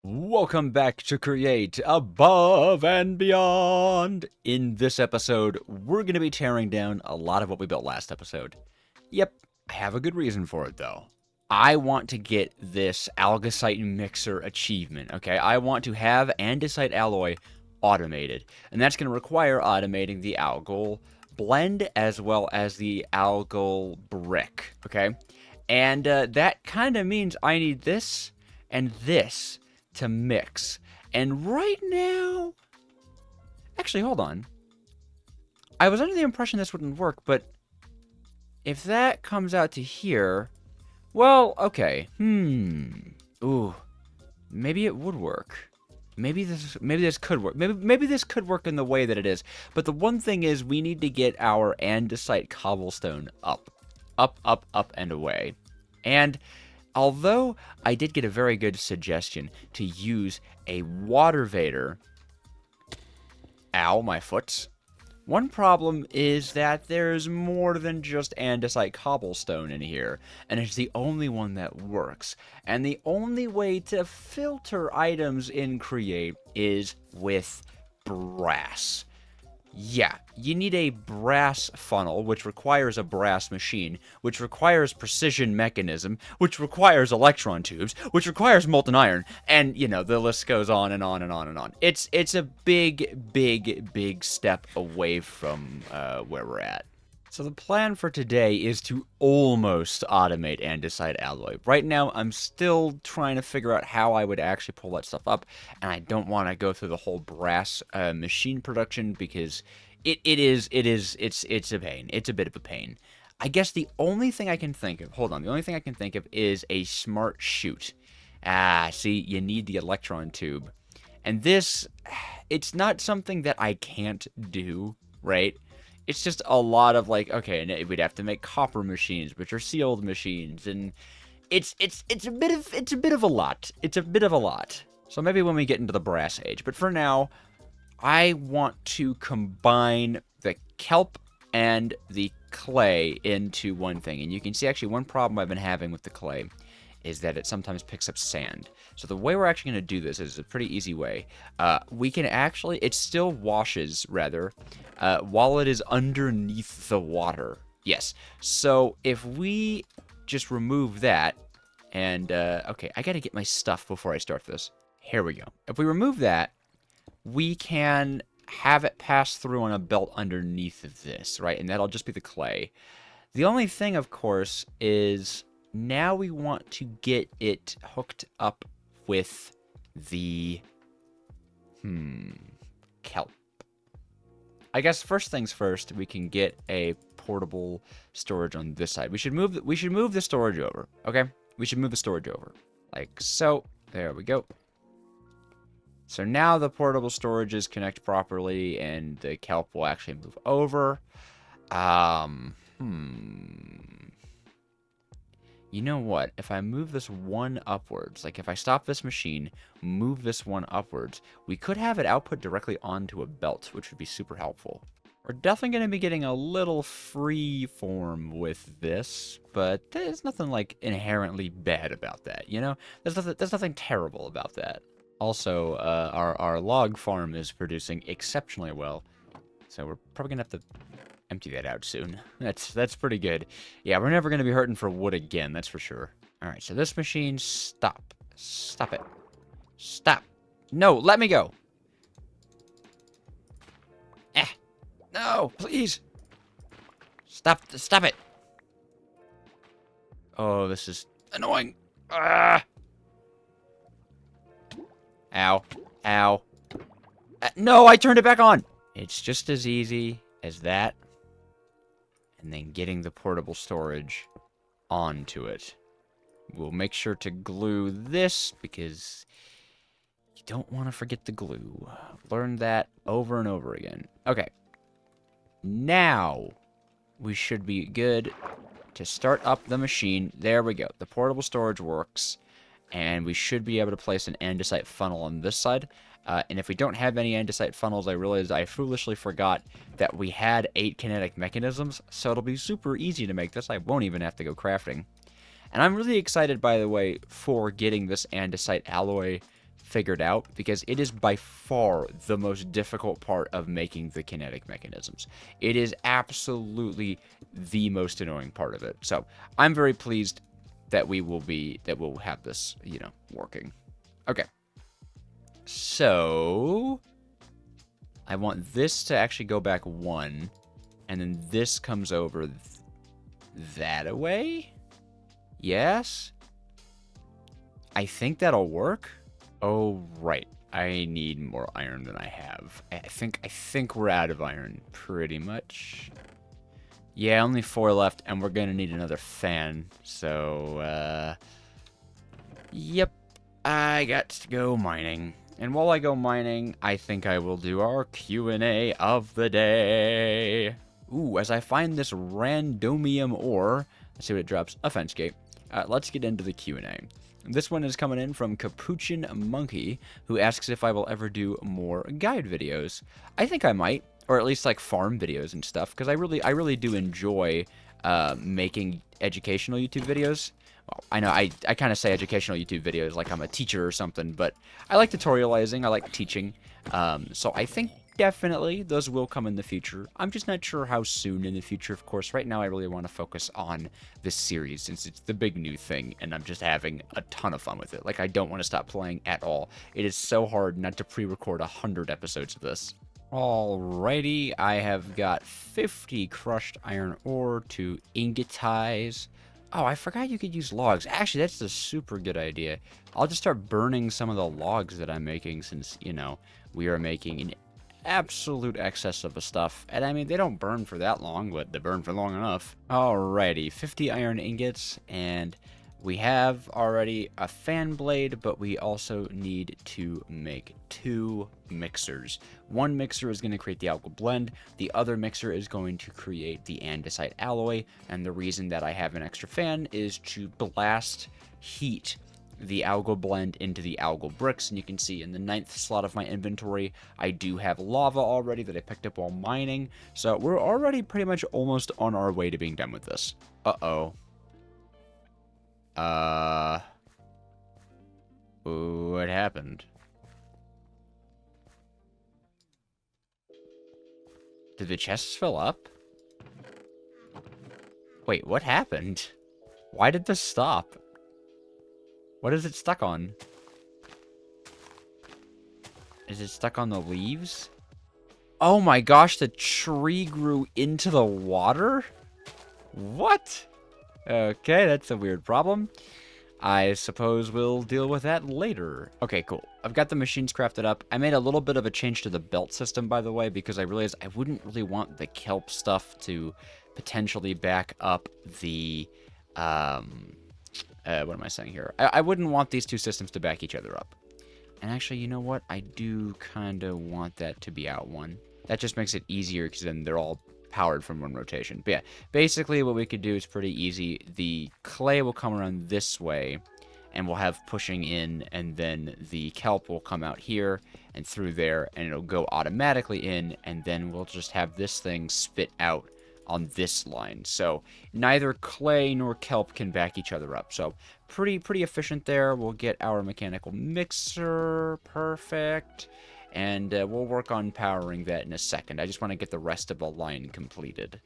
Welcome back to Create Above and Beyond. In this episode, we're going to be tearing down a lot of what we built last episode. Yep, I have a good reason for it though. I want to get this Algasite Mixer achievement, okay? I want to have Andesite alloy automated, and that's going to require automating the algal blend as well as the algal brick, okay? And that kind of means I need this and this to mix. And right now, actually, hold on. I was under the impression this wouldn't work, but if that comes out to here, well, okay. Ooh, maybe it would work. Maybe this could work. Maybe this could work in the way that it is. But the one thing is, we need to get our andesite cobblestone up, up, and away. And although I did get a very good suggestion to use a water vader, ow, my foot. One problem is that there's more than just andesite cobblestone in here, and it's the only one that works. And the only way to filter items in Create is with brass. Yeah, you need a brass funnel, which requires a brass machine, which requires precision mechanism, which requires electron tubes, which requires molten iron, and, you know, the list goes on and on and on and on. It's a big step away from where we're at. So the plan for today is to almost automate andesite alloy. Right now, I'm still trying to figure out how I would actually pull that stuff up, and I don't want to go through the whole brass machine production because it's a pain. It's a bit of a pain. I guess the only thing I can think of, hold on, the only thing I can think of is a smart chute. See, you need the electron tube. And this, it's not something that I can't do, right? It's just a lot of like, okay, and we'd have to make copper machines, which are sealed machines, and it's a bit of a lot. It's a bit of a lot. So maybe when we get into the brass age, but for now, I want to combine the kelp and the clay into one thing. And you can see actually one problem I've been having with the clay is that it sometimes picks up sand. So the way we're actually going to do this is a pretty easy way. We can actually, it still washes, rather, while it is underneath the water. Yes. So if we just remove that, and, okay, I got to get my stuff before I start this. Here we go. If we remove that, we can have it pass through on a belt underneath of this, right? And that'll just be the clay. The only thing, of course, is now we want to get it hooked up with the kelp. I guess first things first, we can get a portable storage on this side. We should move the storage over, okay? We should move the storage over. Like so. There we go. So now the portable storages connect properly and the kelp will actually move over. You know what? If I move this one upwards, like if I stop this machine, move this one upwards, we could have it output directly onto a belt, which would be super helpful. We're definitely going to be getting a little free form with this, but there's nothing like inherently bad about that, you know? There's nothing terrible about that. Also, our log farm is producing exceptionally well, so we're probably going to have to empty that out soon. That's pretty good. Yeah, we're never going to be hurting for wood again, that's for sure. Alright, so this machine, stop. Stop it. Stop. No, let me go. No, please. Stop it. Oh, this is annoying. Ah. Ow. Ow. No, I turned it back on. It's just as easy as that. And then getting the portable storage onto it. We'll make sure to glue this because you don't want to forget the glue. Learned that over and over again. Okay. Now we should be good to start up the machine. There we go. The portable storage works. And we should be able to place an andesite funnel on this side. And if we don't have any andesite funnels, I realized I foolishly forgot that we had 8 kinetic mechanisms, so it'll be super easy to make this. I won't even have to go crafting. And I'm really excited, by the way, for getting this andesite alloy figured out, because it is by far the most difficult part of making the kinetic mechanisms. It is absolutely the most annoying part of it. So I'm very pleased that we'll have this, working. Okay. So I want this to actually go back 1, and then this comes over that away. Yes. I think that'll work. Oh, right. I need more iron than I have. I think we're out of iron, pretty much. Yeah, only 4 left, and we're gonna need another fan. So, yep. I got to go mining. And while I go mining, I think I will do our Q&A of the day. Ooh, as I find this randomium ore, let's see what it drops. A fence gate. Let's get into the Q&A. This one is coming in from Capuchin Monkey, who asks if I will ever do more guide videos. I think I might, or at least like farm videos and stuff, because I really do enjoy making educational YouTube videos. Well, I know I kind of say educational YouTube videos like I'm a teacher or something, but I like tutorializing, I like teaching, so I think definitely those will come in the future. I'm just not sure how soon in the future, of course. Right now I really want to focus on this series since it's the big new thing, and I'm just having a ton of fun with it. Like, I don't want to stop playing at all. It is so hard not to pre-record 100 episodes of this. Alrighty, I have got 50 crushed iron ore to ingottize. Oh, I forgot you could use logs. Actually, that's a super good idea. I'll just start burning some of the logs that I'm making since, we are making an absolute excess of the stuff. And I mean, they don't burn for that long, but they burn for long enough. Alrighty, 50 iron ingots, and we have already a fan blade, but we also need to make 2 mixers. One mixer is going to create the algal blend, the other mixer is going to create the andesite alloy, and the reason that I have an extra fan is to blast heat the algal blend into the algal bricks. And you can see in the 9th slot of my inventory, I do have lava already that I picked up while mining, so we're already pretty much almost on our way to being done with this. What happened? Did the chests fill up? Wait, what happened? Why did this stop? What is it stuck on? Is it stuck on the leaves? Oh my gosh, the tree grew into the water? What? Okay, that's a weird problem. I suppose we'll deal with that later. Okay, cool. I've got the machines crafted up. I made a little bit of a change to the belt system, by the way, because I realized I wouldn't really want the kelp stuff to potentially back up the, what am I saying here? I wouldn't want these 2 systems to back each other up. And actually, you know what? I do kind of want that to be out 1. That just makes it easier, because then they're all powered from 1 rotation. But yeah, basically what we could do is pretty easy. The clay will come around this way, and we'll have pushing in, and then the kelp will come out here and through there, and it'll go automatically in, and then we'll just have this thing spit out on this line. So neither clay nor kelp can back each other up. So pretty efficient there. We'll get our mechanical mixer. Perfect. And we'll work on powering that in a second. I just want to get the rest of the line completed.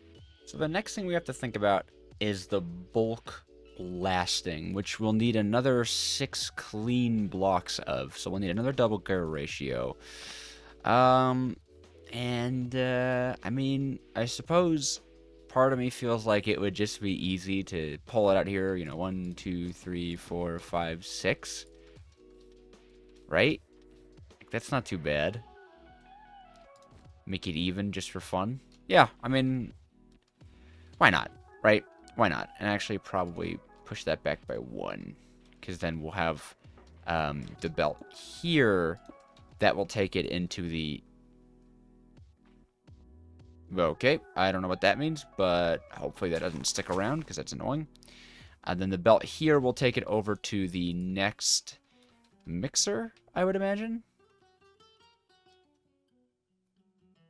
So the next thing we have to think about is the bulk blasting, which we'll need another 6 clean blocks of. So we'll need another double gear ratio. I mean, I suppose part of me feels like it would just be easy to pull it out here, 1, 2, 3, 4, 5, 6. Right? That's not too bad. Make it even just for fun. Yeah, I mean, why not, right? Why not? And actually probably push that back by 1, because then we'll have the belt here that will take it into the... Okay, I don't know what that means, but hopefully that doesn't stick around, because that's annoying. And then the belt here will take it over to the next mixer, I would imagine.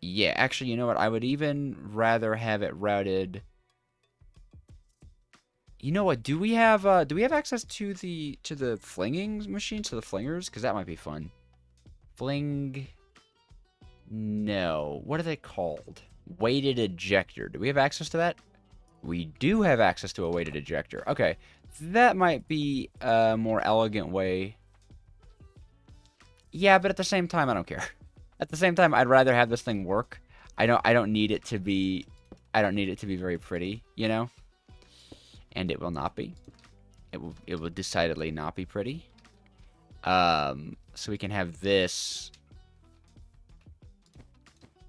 Yeah, actually, you know what? I would even rather have it routed... You know what? Do we have access to the flinging machine, to the flingers? Because that might be fun. Fling. No. What are they called? Weighted ejector. Do we have access to that? We do have access to a weighted ejector. Okay. That might be a more elegant way. Yeah, but at the same time, I don't care. At the same time, I'd rather have this thing work. I don't need it to be very pretty, you know? And it will not be. It will decidedly not be pretty. So we can have this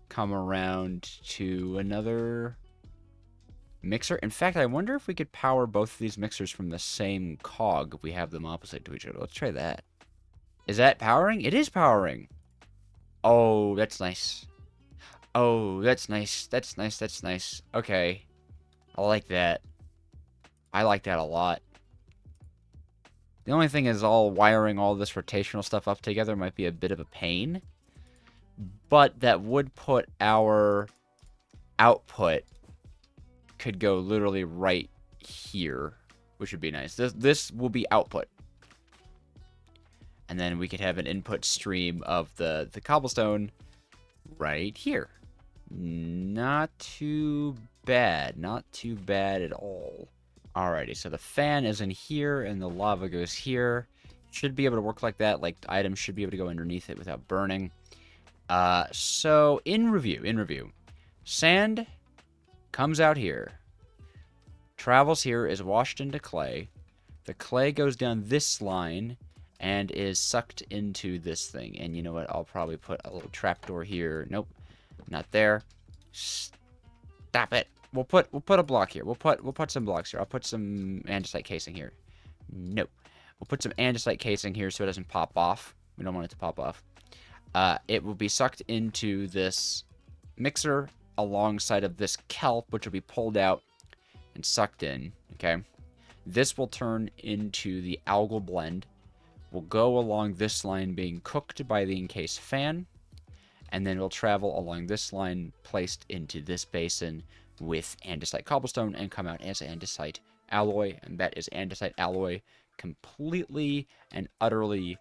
come around to another mixer. In fact, I wonder if we could power both of these mixers from the same cog if we have them opposite to each other. Let's try that. Is that powering? It is powering. Oh, that's nice. Oh, that's nice. That's nice. That's nice. Okay. I like that. I like that a lot. The only thing is wiring all this rotational stuff up together might be a bit of a pain. But that would put our output could go literally right here, which would be nice. This will be output. And then we could have an input stream of the cobblestone right here. Not too bad. Not too bad at all. Alrighty, so the fan is in here, and the lava goes here. Should be able to work like that. Like, items should be able to go underneath it without burning. So, in review. Sand comes out here. Travels here, is washed into clay. The clay goes down this line and is sucked into this thing. And you know what? I'll probably put a little trapdoor here. Nope, not there. Stop it. We'll put a block here. We'll put some blocks here. I'll put some andesite casing here. Nope. We'll put some andesite casing here so it doesn't pop off. We don't want it to pop off. It will be sucked into this mixer alongside of this kelp, which will be pulled out and sucked in. Okay. This will turn into the algal blend. Will go along this line being cooked by the encased fan. And then we'll travel along this line placed into this basin with andesite cobblestone and come out as andesite alloy. And that is andesite alloy completely and utterly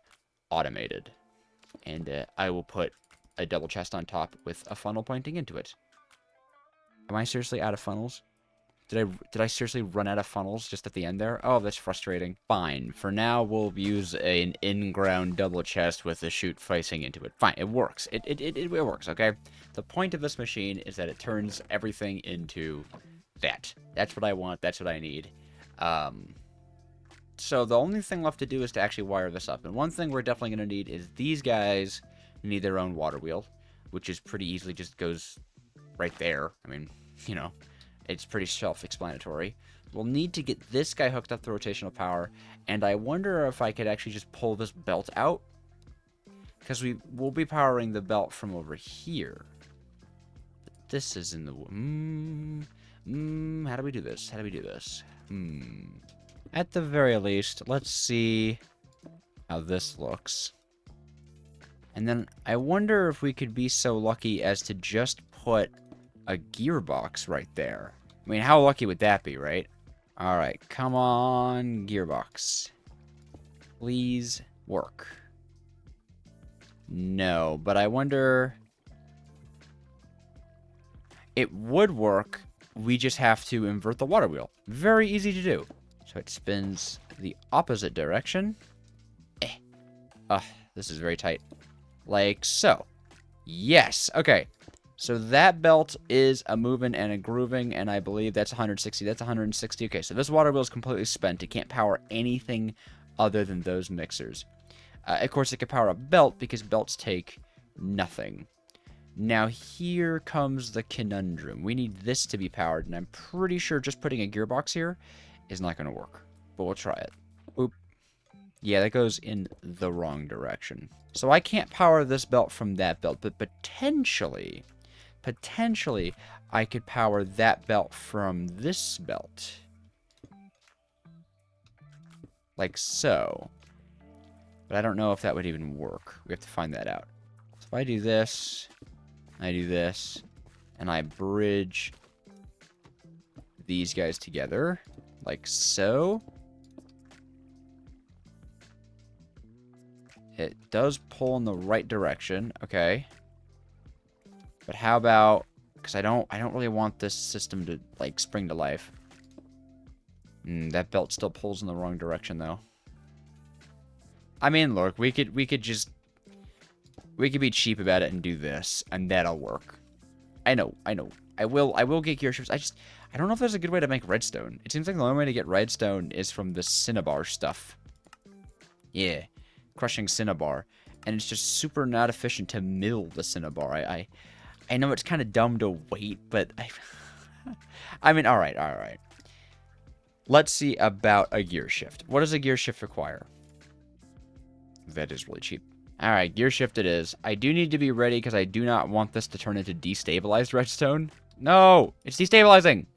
automated. And I will put a double chest on top with a funnel pointing into it. Am I seriously out of funnels? Did I seriously run out of funnels just at the end there? Oh, that's frustrating. Fine. For now, we'll use an in-ground double chest with a chute facing into it. Fine. It works. It works, okay? The point of this machine is that it turns everything into that. That's what I want. That's what I need. So the only thing left to do is to actually wire this up. And one thing we're definitely going to need is these guys need their own water wheel, which is pretty easily just goes right there. I mean, you know. It's pretty self-explanatory. We'll need to get this guy hooked up to rotational power, and I wonder if I could actually just pull this belt out, because we'll be powering the belt from over here. But this is in the... how do we do this? How do we do this? At the very least, let's see how this looks. And then I wonder if we could be so lucky as to just put a gearbox right there. I mean, how lucky would that be, right? Alright, come on, gearbox. Please work. No, but I wonder... It would work, we just have to invert the water wheel. Very easy to do. So it spins the opposite direction. This is very tight. Like so. Yes, okay. So that belt is a moving and a grooving, and I believe that's 160. That's 160. Okay, so this water wheel is completely spent. It can't power anything other than those mixers. Of course, it can power a belt because belts take nothing. Now, here comes the conundrum. We need this to be powered, and I'm pretty sure just putting a gearbox here is not going to work. But we'll try it. Oop. Yeah, that goes in the wrong direction. So I can't power this belt from that belt, but potentially, I could power that belt from this belt. Like so. But I don't know if that would even work. We have to find that out. So if I do this, and I bridge these guys together, like so. It does pull in the right direction. Okay. But how about, because I don't really want this system to like spring to life. That belt still pulls in the wrong direction though. I mean, look, we could be cheap about it and do this, and that'll work. I know. I will get gear shifts. I don't know if there's a good way to make redstone. It seems like the only way to get redstone is from the cinnabar stuff. Yeah, crushing cinnabar, and it's just super not efficient to mill the cinnabar. I know it's kind of dumb to wait, but I mean, all right. Let's see about a gear shift. What does a gear shift require? That is really cheap. All right, gear shift it is. I do need to be ready because I do not want this to turn into destabilized redstone. No, it's destabilizing.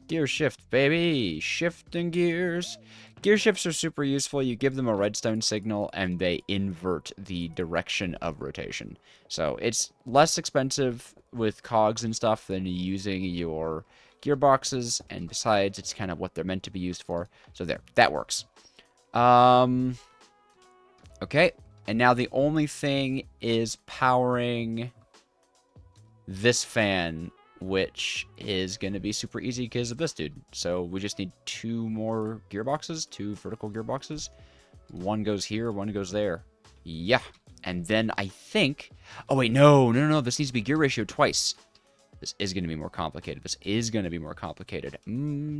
Gear shift, baby. Shifting gears. Gear shifts are super useful. You give them a redstone signal and they invert the direction of rotation. So it's less expensive with cogs and stuff than using your gearboxes, and besides, it's kind of what they're meant to be used for. So there, that works. Okay, and now the only thing is powering this fan, which is going to be super easy because of this dude. So we just need 2 more gearboxes, 2 vertical gearboxes. One goes here, one goes there. Yeah, and then I think... Oh, wait, no. This needs to be gear ratio twice. This is going to be more complicated.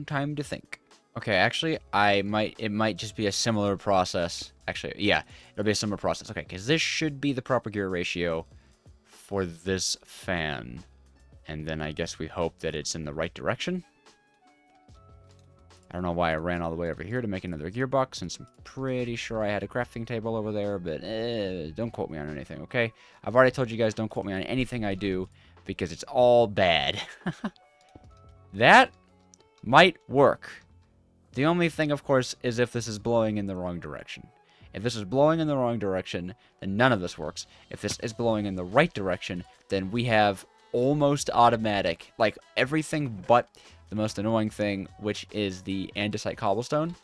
Time to think. Okay, actually, it might just be a similar process. Actually, yeah, it'll be a similar process. Okay, because this should be the proper gear ratio for this fan. And then I guess we hope that it's in the right direction. I don't know why I ran all the way over here to make another gearbox, since I'm pretty sure I had a crafting table over there, but don't quote me on anything, okay? I've already told you guys don't quote me on anything I do, because it's all bad. That might work. The only thing, of course, is if this is blowing in the wrong direction. If this is blowing in the wrong direction, then none of this works. If this is blowing in the right direction, then we have almost automatic, like everything but the most annoying thing, which is the andesite cobblestone.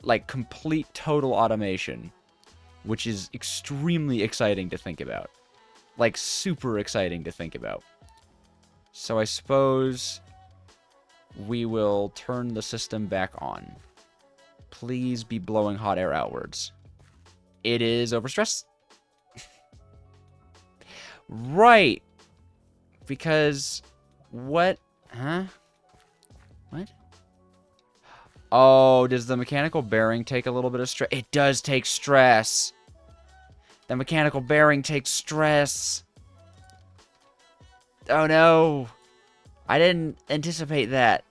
Like complete total automation, which is extremely exciting to think about. Like super exciting to think about. So I suppose we will turn the system back on. Please be blowing hot air outwards. It is overstressed. Right. Because what? Huh? What? Oh, does the mechanical bearing take a little bit of stress? It does take stress. The mechanical bearing takes stress. Oh no. I didn't anticipate that.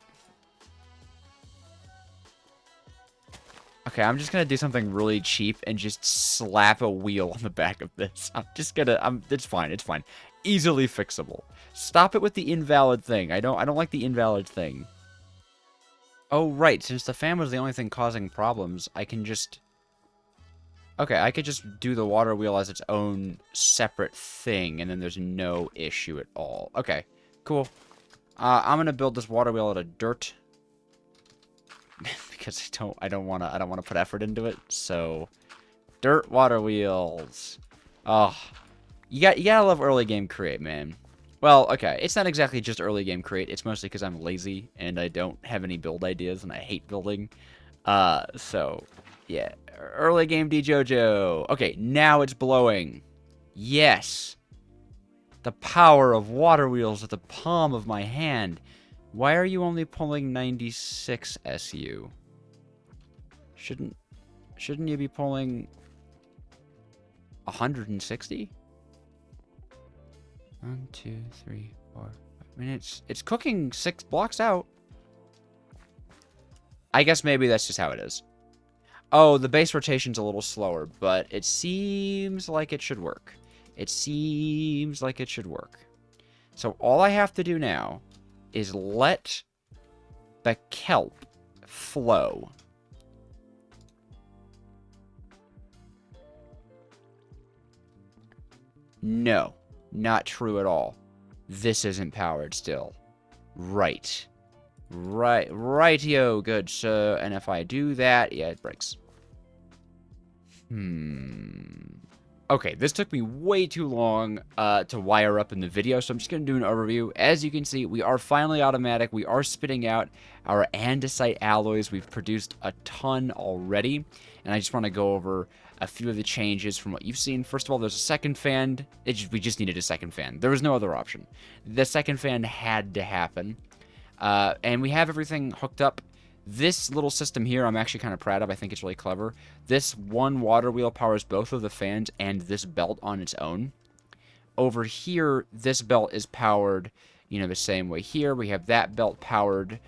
Okay, I'm just gonna do something really cheap and just slap a wheel on the back of this. It's fine. Easily fixable. Stop it with the invalid thing. I don't like the invalid thing. Oh, right, since the fan was the only thing causing problems, I can just... Okay, I could just do the water wheel as its own separate thing, and then there's no issue at all. Okay, cool. I'm gonna build this water wheel out of dirt. Because I don't wanna put effort into it, so... Dirt water wheels. Oh, you gotta love early game create, man. Well, okay, it's not exactly just early game create. It's mostly because I'm lazy and I don't have any build ideas and I hate building. So yeah, early game Dejojo. Okay, now it's blowing. Yes, the power of water wheels at the palm of my hand. Why are you only pulling 96 SU? Shouldn't you be pulling 160? 1, 2, 3, 4. I mean, it's cooking 6 blocks out. I guess maybe that's just how it is. Oh, the base rotation's a little slower, but it seems like it should work. So all I have to do now is let the kelp flow. No, not true at all. This isn't powered still. Right. Rightio, good. So, and if I do that, yeah, it breaks. Okay, this took me way too long to wire up in the video, so I'm just going to do an overview. As you can see, we are finally automatic. We are spitting out our andesite alloys. We've produced a ton already, and I just want to go over a few of the changes from what you've seen. First of all, there's a second fan. We just needed a second fan. There was no other option. The second fan had to happen, and we have everything hooked up. This little system here, I'm actually kind of proud of. I think it's really clever. This one water wheel powers both of the fans and this belt on its own. Over here, this belt is powered, you know, the same way here. We have that belt powered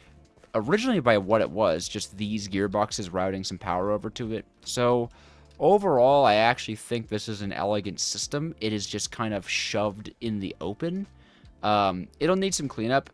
originally by what it was, just these gearboxes routing some power over to it. So overall, I actually think this is an elegant system. It is just kind of shoved in the open. It'll need some cleanup,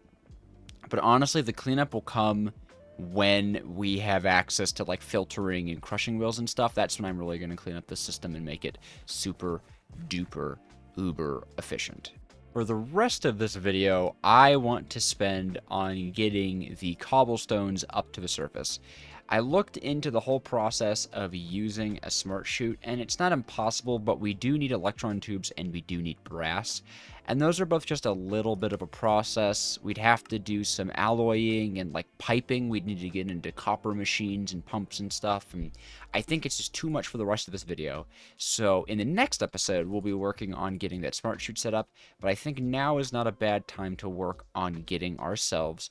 but honestly, the cleanup will come when we have access to like filtering and crushing wheels and stuff. That's when I'm really going to clean up the system and make it super duper uber efficient. For the rest of this video, I want to spend on getting the cobblestones up to the surface. I looked into the whole process of using a smart chute, and it's not impossible, but we do need electron tubes and we do need brass. And those are both just a little bit of a process. We'd have to do some alloying and like piping. We'd need to get into copper machines and pumps and stuff. And I think it's just too much for the rest of this video. So in the next episode, we'll be working on getting that smart chute set up. But I think now is not a bad time to work on getting ourselves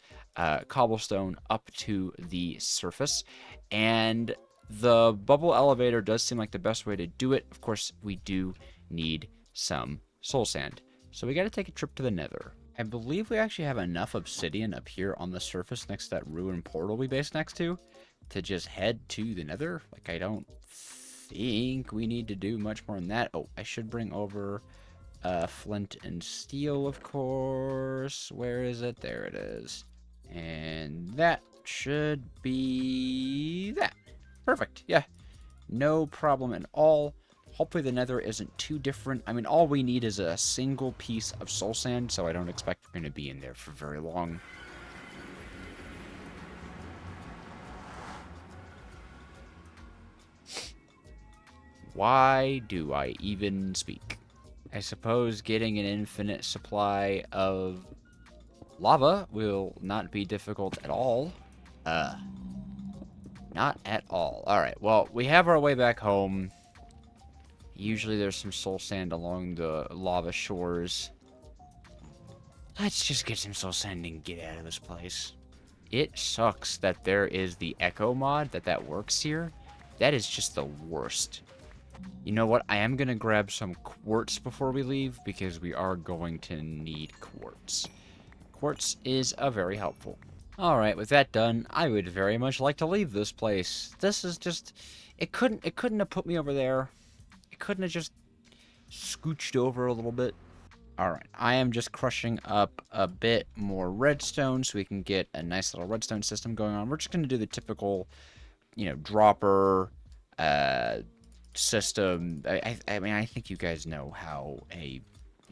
cobblestone up to the surface. And the bubble elevator does seem like the best way to do it. Of course, we do need some soul sand. So we got to take a trip to the Nether. I believe we actually have enough obsidian up here on the surface next to that ruined portal we based next to just head to the Nether. Like, I don't think we need to do much more than that. Oh, I should bring over flint and steel, of course. Where is it? There it is. And that should be that. Perfect. Yeah. No problem at all. Hopefully the Nether isn't too different. I mean, all we need is a single piece of soul sand, so I don't expect we're going to be in there for very long. Why do I even speak? I suppose getting an infinite supply of lava will not be difficult at all. Not at all. Alright, well, we have our way back home. Usually there's some soul sand along the lava shores. Let's just get some soul sand and get out of this place. It sucks that there is the echo mod that works here. That is just the worst. You know what? I am going to grab some quartz before we leave because we are going to need quartz. Quartz is very helpful. Alright, with that done, I would very much like to leave this place. This is just... It couldn't have put me over there. It couldn't have just scooched over a little bit. Alright, I am just crushing up a bit more redstone so we can get a nice little redstone system going on. We're just going to do the typical, you know, dropper system. I mean, I think you guys know how a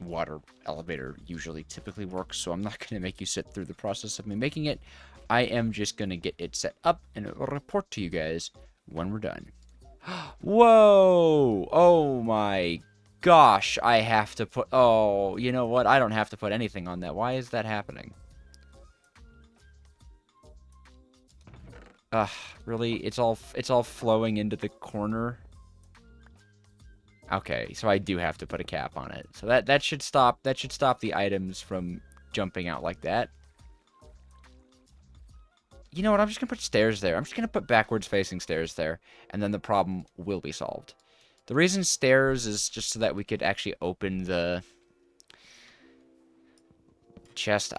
water elevator usually typically works, so I'm not going to make you sit through the process of me making it. I am just going to get it set up and report to you guys when we're done. Whoa! Oh my gosh, I have to put... Oh, you know what? I don't have to put anything on that. Why is that happening? Really? It's all flowing into the corner? Okay, so I do have to put a cap on it. So that should stop the items from jumping out like that. You know what? I'm just going to put stairs there. I'm just going to put backwards facing stairs there, and then the problem will be solved. The reason stairs is just so that we could actually open the chest.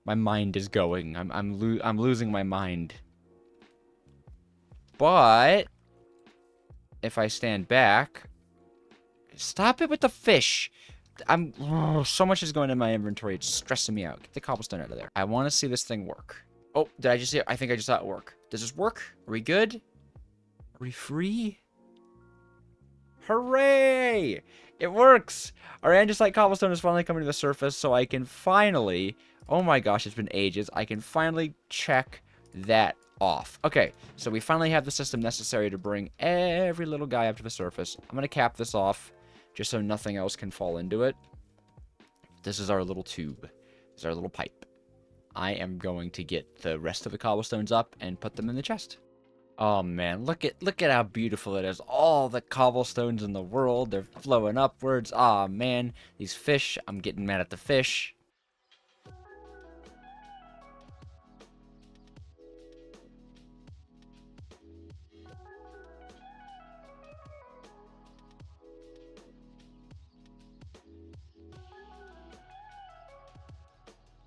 My mind is going. I'm losing my mind. But if I stand back, stop it with the fish. So much is going in my inventory. It's stressing me out. Get the cobblestone out of there. I want to see this thing work. Oh, did I just see it? I think I just saw it work. Does this work? Are we good? Are we free? Hooray! It works! Our andesite cobblestone is finally coming to the surface, so I can finally... Oh my gosh, it's been ages. I can finally check that off. Okay, so we finally have the system necessary to bring every little guy up to the surface. I'm going to cap this off, just so nothing else can fall into it. This is our little tube. This is our little pipe. I am going to get the rest of the cobblestones up and put them in the chest. Oh man, look at how beautiful it is. All the cobblestones in the world, they're flowing upwards. Ah man, these fish, I'm getting mad at the fish.